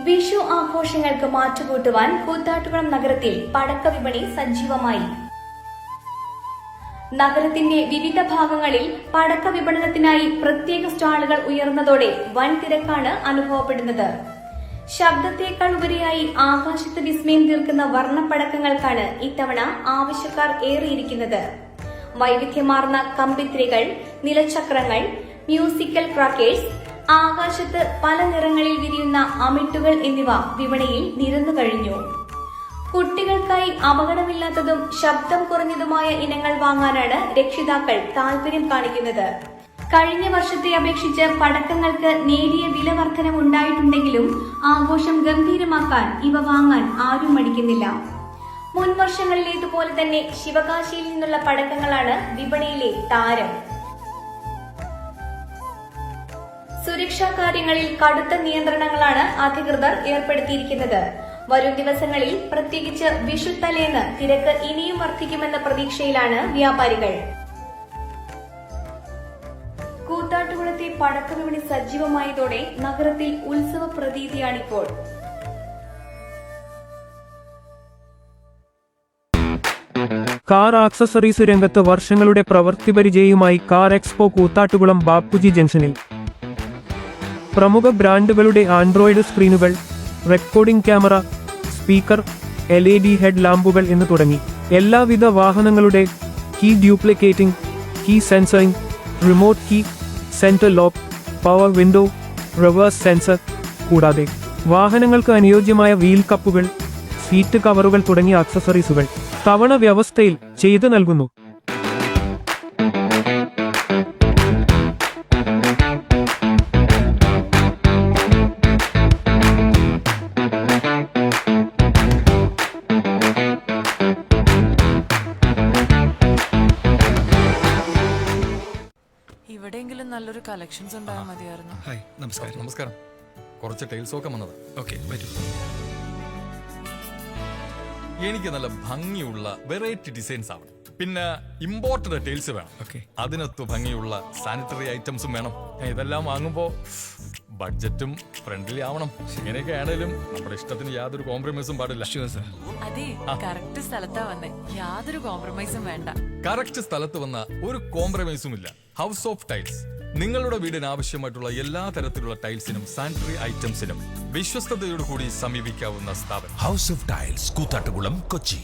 വിഷു ആഘോഷങ്ങൾക്ക് മാറ്റുകൂട്ടുവാൻ കൂത്താട്ടുകുളം നഗരത്തിൽ പടക്ക വിപണി സജീവമായി. നഗരത്തിന്റെ വിവിധ ഭാഗങ്ങളിൽ പടക്ക വിപണനത്തിനായി പ്രത്യേക സ്റ്റാളുകൾ ഉയർന്നതോടെ വൻ തിരക്കാണ് അനുഭവപ്പെടുന്നത്. ശബ്ദത്തേക്കാൾ ഉപരിയായി ആകാശത്ത് വിസ്മയം തീർക്കുന്ന വർണ്ണപ്പടക്കങ്ങൾക്കാണ് ഇത്തവണ ആവശ്യക്കാർ ഏറിയിരിക്കുന്നത്. വൈവിധ്യമാർന്ന കമ്പിത്തിരികൾ, നിലചക്രങ്ങൾ, മ്യൂസിക്കൽ ക്രാക്കേഴ്സ്, ആകാശത്ത് പല നിറങ്ങളിൽ വിരിയുന്ന അമിട്ടുകൾ എന്നിവ വിപണിയിൽ നിരന്നു കഴിഞ്ഞു. കുട്ടികൾക്കായി അപകടമില്ലാത്തതും ശബ്ദം കുറഞ്ഞതുമായ ഇനങ്ങൾ വാങ്ങാനാണ് രക്ഷിതാക്കൾ താൽപര്യം കാണിക്കുന്നത്. കഴിഞ്ഞ വർഷത്തെ അപേക്ഷിച്ച് പടക്കങ്ങൾക്ക് നേരിയ വില വർധനവുണ്ടായിട്ടുണ്ടെങ്കിലും ആഘോഷം ഗംഭീരമാക്കാൻ ഇവ വാങ്ങാൻ ആരും മടിക്കുന്നില്ല. മുൻ വർഷങ്ങളിലേതുപോലെ തന്നെ ശിവകാശിയിൽ നിന്നുള്ള പടക്കങ്ങളാണ് വിപണിയിലെ താരം. സുരക്ഷാ കാര്യങ്ങളിൽ കടുത്ത നിയന്ത്രണങ്ങളാണ് അധികൃതർ ഏർപ്പെടുത്തിയിരിക്കുന്നത്. വരും ദിവസങ്ങളിൽ പ്രത്യേകിച്ച് വിഷു തലേന്ന് തിരക്ക് ഇനിയും വർദ്ധിക്കുമെന്ന പ്രതീക്ഷയിലാണ് വ്യാപാരികൾ. കൂത്താട്ടുകുളത്തെ പടക്ക വിപണി സജീവമായതോടെ നഗരത്തിൽ ഉത്സവ പ്രതീതിയാണിപ്പോൾ. കാർ ആക്സസറീസ് രംഗത്ത് വർഷങ്ങളുടെ പ്രവൃത്തി പരിചയവുമായി കാർ എക്സ്പോ കൂത്താട്ടുകുളം ബാപ്പുജി ജംഗ്ഷനിൽ പ്രമുഖ ബ്രാൻഡുകളുടെ ആൻഡ്രോയിഡ് സ്ക്രീനുകൾ, recording camera, speaker, LED head ലാമ്പുകൾ എന്ന് തുടങ്ങി എല്ലാവിധ വാഹനങ്ങളുടെ key duplicating, key sensoring, remote key, centre lock, power window, reverse sensor, കൂടാതെ വാഹനങ്ങൾക്ക് അനുയോജ്യമായ വീൽ കപ്പുകൾ, സീറ്റ് കവറുകൾ തുടങ്ങിയ ആക്സസറീസുകൾ തവണ വ്യവസ്ഥയിൽ ചെയ്തു നൽകുന്നു. ഇവിടെയെങ്കിലും നല്ലൊരു കളക്ഷൻസ് ഉണ്ടായാൽ മതിയായിരുന്നു. ഹായ്, നമസ്കാരം. നമസ്കാരം. കുറച്ച് ടൈൽസ് ഒക്കെ വന്നത്. ഓക്കെ, വരൂ. എനിക്ക് നല്ല ഭംഗിയുള്ള വെറൈറ്റി ഡിസൈൻസ് ആവണം. പിന്നെ ഇമ്പോർട്ടഡ് ടൈൽസ് വേണം. ഓക്കെ. അതിനൊത്ത് ഭംഗിയുള്ള സാനിറ്ററി ഐറ്റംസും വേണം. ഇതെല്ലാം വാങ്ങുമ്പോ ബഡ്ജറ്റും ഫ്രണ്ട്ലി ആവണം. ഇങ്ങനെയൊക്കെ ആണെങ്കിലും നമ്മുടെ ഇഷ്ടത്തിന് യാതൊരു കോംപ്രമൈസും പാടില്ല. Sure sir. അതെ, കറക്റ്റ് സ്ഥലത്താ വന്നേ. യാതൊരു കോംപ്രമൈസും വേണ്ട. കറക്റ്റ് സ്ഥലത്ത് വന്ന ഒരു കോംപ്രമൈസും ഇല്ല. ഹൗസ് ഓഫ് ടൈൽസ് നിങ്ങളുടെ വീടിന് ആവശ്യമായിട്ടുള്ള എല്ലാ തരത്തിലുള്ള ടൈൽസിനും സാനിറ്ററി ഐറ്റംസിനും വിശ്വസ്തയോടുകൂടി സമീപിക്കാവുന്ന സ്ഥാപനം. House of tiles, Koothattukulam, Kochi.